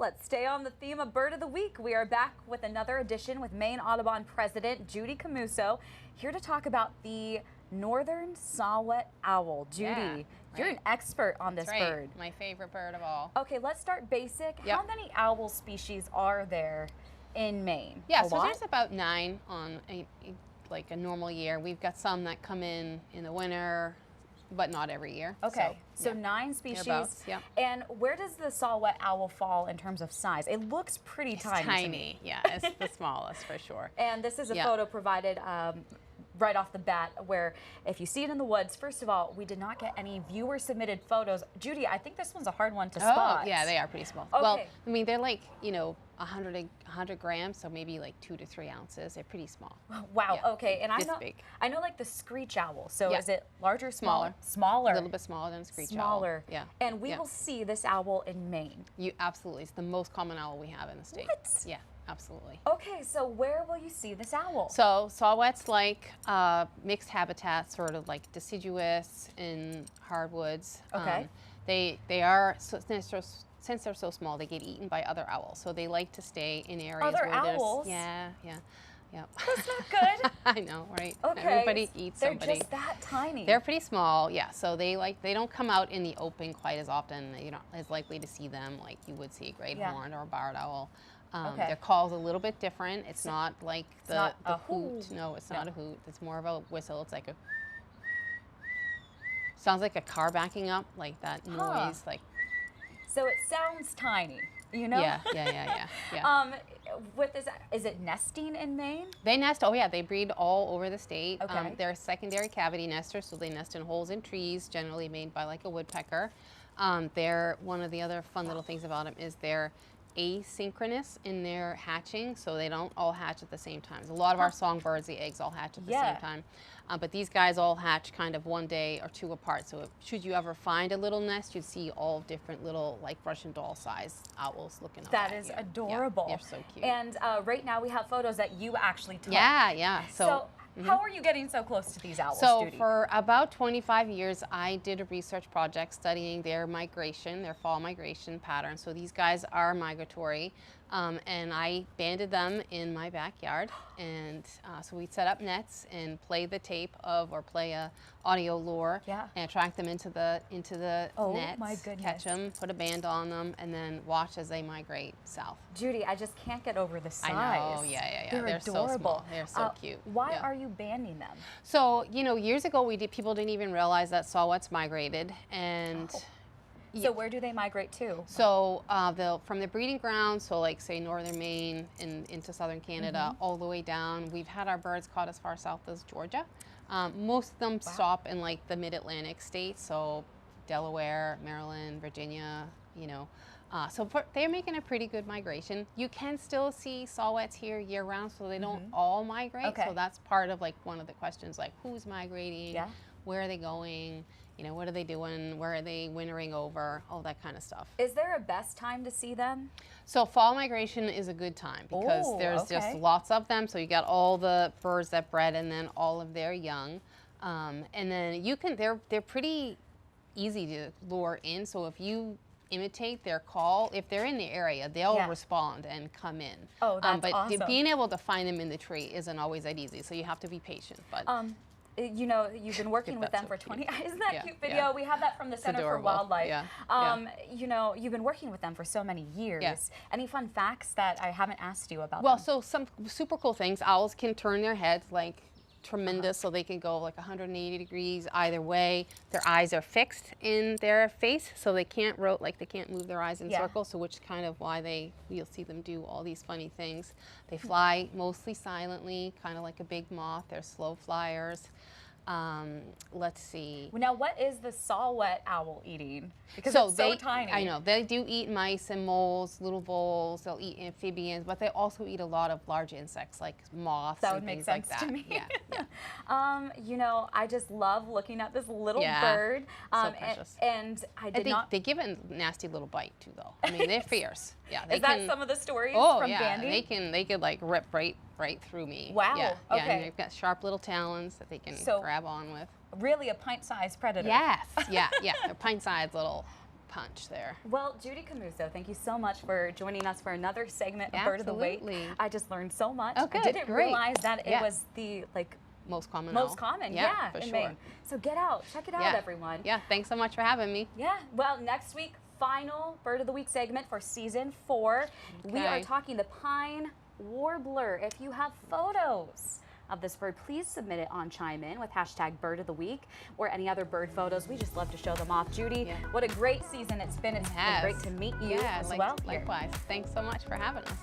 let's stay on the theme of Bird of the Week. We are back with another edition with Maine Audubon President Judy Camuso, here to talk about the northern saw-whet owl. Judy, you're an expert on this bird. My favorite bird of all. Okay, let's start basic. How many owl species are there in Maine? Yeah, so there's about 9 on a normal year. We've got some that come in the winter, but not every year. Okay, so 9 species. Yeah. And where does the saw-whet owl fall in terms of size? It looks pretty tiny. Tiny, yeah, it's the smallest for sure. And this is a photo provided right off the bat, where if you see it in the woods, first of all, we did not get any viewer submitted photos. Judy, I think this one's a hard one to spot. Oh, yeah, they are pretty small. Okay. Well, I mean, they're like, 100 grams, so maybe like 2 to 3 ounces. They're pretty small. Wow, okay. And big. I know like the screech owl. So is it larger, smaller? Smaller. A little bit smaller than a screech owl. Smaller. Yeah. And we will see this owl in Maine. Absolutely. It's the most common owl we have in the state. What? Yeah. Absolutely. Okay, so where will you see this owl? So saw-whets like mixed habitat, sort of like deciduous in hardwoods. Okay. They are, since they're so small, they get eaten by other owls. So they like to stay in areas other where owls? Yeah. That's not good. I know, right? Okay. Everybody eats somebody. They're just that tiny. They're pretty small, yeah. So they don't come out in the open quite as often. You're not as likely to see them like you would see a great horned or a barred owl. Their call's a little bit different. It's not like the hoot. No, it's not a hoot. It's more of a whistle. It's like a sounds like a car backing up, like that noise. Like. So it sounds tiny, Yeah. With this, is it nesting in Maine? They nest. Oh yeah, they breed all over the state. Okay. They're secondary cavity nesters, so they nest in holes in trees, generally made by like a woodpecker. They're one of the other fun little things about them is they're asynchronous in their hatching, so they don't all hatch at the same time. A lot of our songbirds, the eggs all hatch at the same time, but these guys all hatch kind of 1 day or 2 apart. So should you ever find a little nest, you'd see all different little, like Russian doll size owls looking up That at is you. adorable. Yeah, they're so cute. And right now we have photos that you actually took. Yeah. So how are you getting so close to these owls, So Judy? for about 25 years, I did a research project studying their migration, their fall migration pattern. So these guys are migratory, and I banded them in my backyard. And so we'd set up nets and play the tape or play a audio lure and attract them into the nets, my goodness. catch them, put a band on them, and then watch as they migrate south. Judy, I just can't get over the size. I know, yeah. They're They're adorable. so small. They're so cute. Why are you banding them? So, years ago people didn't even realize that saw-whets migrated, and So where do they migrate to? So from the breeding ground, so like say northern Maine and into southern Canada, all the way down. We've had our birds caught as far south as Georgia. Most of them stop in like the mid-Atlantic states, so Delaware, Maryland, Virginia, so they're making a pretty good migration. You can still see saw-whets here year-round, so they don't all migrate. Okay. So that's part of like one of the questions, like who's migrating, Yeah. where are they going, what are they doing, where are they wintering over, all that kind of stuff. Is there a best time to see them? So fall migration is a good time because there's just lots of them. So you got all the birds that bred and then all of their young, and then they're pretty easy to lure in. So if you imitate their call, if they're in the area, they'll respond and come in. Oh, that's but awesome. Being able to find them in the tree isn't always that easy. So you have to be patient. But you've been working with them for 20. Isn't that cute video? Yeah. We have that from the Center for adorable. Wildlife. Yeah. You've been working with them for so many years. Yeah. Any fun facts that I haven't asked you about? Well, them? so some super cool things. Owls can turn their heads like tremendous, so they can go like 180 degrees either way. Their eyes are fixed in their face, so they can't they can't move their eyes in circles, so which is kind of why you'll see them do all these funny things. They fly mostly silently, kind of like a big moth. They're slow flyers. Let's see. Now, what is the saw-whet owl eating? Because it's so tiny. I know. They do eat mice and moles, little voles. They'll eat amphibians, but they also eat a lot of large insects like moths and things like that. That would make sense to me. Yeah. I just love looking at this little Yeah. bird. So precious. And I did not. They give a nasty little bite too, though. I mean, they're fierce. Yeah. They Is that some of the stories from banding? They could like rip right through me. Wow. Yeah. Okay. Yeah. And they've got sharp little talons that they can grab on with. Really a pint-sized predator. Yes. Yeah. They're pint-sized little punch there. Well, Judy Camuso, thank you so much for joining us for another segment of Bird of the Week. Absolutely. I just learned so much. Oh, good, I didn't great. realize that Yeah. it was the Most common most owl. common, for in sure. Maine. So get out, check it out, Yeah. everyone. Yeah, thanks so much for having me. Yeah, well, next week, final Bird of the Week segment for season 4. We are Okay. talking the pine warbler. If you have photos of this bird, please submit it on Chime In with hashtag Bird of the Week or any other bird photos. We just love to show them off. Judy, Yeah. what a great season it's been. It's been great to meet you Yeah, as well here. likewise. Thanks so much for having us.